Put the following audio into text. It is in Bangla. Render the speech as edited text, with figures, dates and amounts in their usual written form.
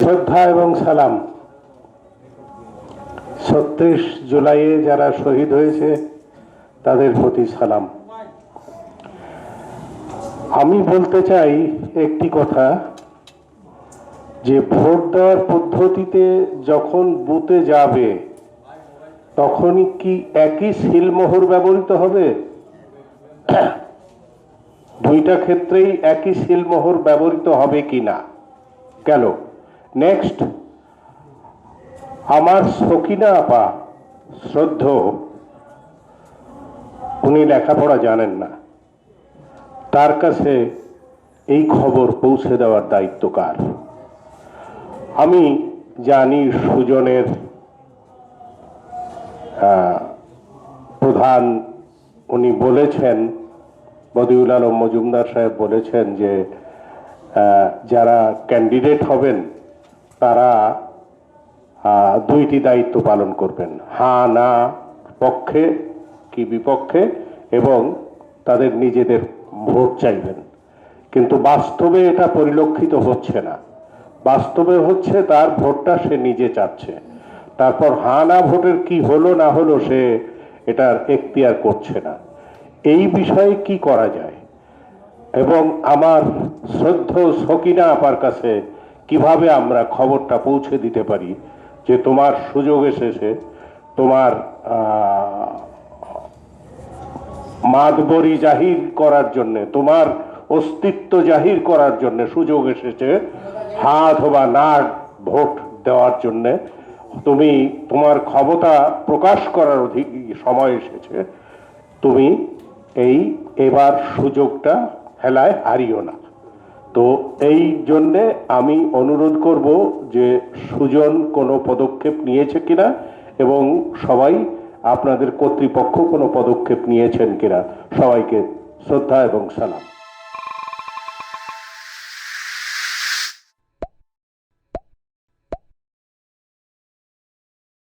শ্রদ্ধা এবং সালাম। ৩৬ জুলাইয়ে যারা শহীদ হয়েছে তাদের প্রতি সালাম। আমি বলতে চাই একটি কথা, যে ভোট দেওয়ার পদ্ধতিতে যখন বুথে যাবে তখনই কি একই সিলমোহর ব্যবহৃত হবে? দুইটা ক্ষেত্রেই একই সিলমোহর ব্যবহৃত হবে কিনা গেল। নেক্সট, আমার সকিনা আপা শ্রদ্ধ, উনি লেখাপড়া জানেন না, তার কাছে এই খবর পৌঁছে দেওয়ার দায়িত্ব কার? আমি জানি সুজনের প্রধান উনি বলেছেন, বদিউল আলম মজুমদার সাহেব বলেছেন যে যারা ক্যান্ডিডেট হবেন তারা দুইটি দায়িত্ব পালন করবেন, হ্যাঁ না পক্ষে কি বিপক্ষে, এবং তাদের নিজেদের ভোট চাইবেন। কিন্তু বাস্তবে এটা পরিলক্ষিত হচ্ছে না। বাস্তবে হচ্ছে তার ভোটটা সে নিজে চাচ্ছে, তারপর হ্যাঁ না ভোটের কি হলো না হলো সে এটার এখতিয়ার করছে না। এই বিষয়ে কি করা যায় এবং আমার শ্রদ্ধ সকিনা আপার কাছে কিভাবে আমরা খবরটা পৌঁছে দিতে পারি যে তোমার সুযোগ এসেছে, তোমার মাতবরি জাহির করার জন্য, তোমার অস্তিত্ব জাহির করার জন্য সুযোগ এসেছে, হ্যাঁ অথবা না ভোট দেওয়ার জন্য তুমি তোমার ক্ষমতা প্রকাশ করার সময় এসেছে। তুমি এবার সুযোগটা হেলায় হারিও না। তো এই জন্যে আমি অনুরোধ করব যে সুজন কোনো পদক্ষেপ নিয়েছে কিনা এবং সবাই আপনাদের কর্তৃপক্ষ কোনো পদক্ষেপ নিয়েছেন কিনা। সবাইকে শ্রদ্ধা এবং সালাম।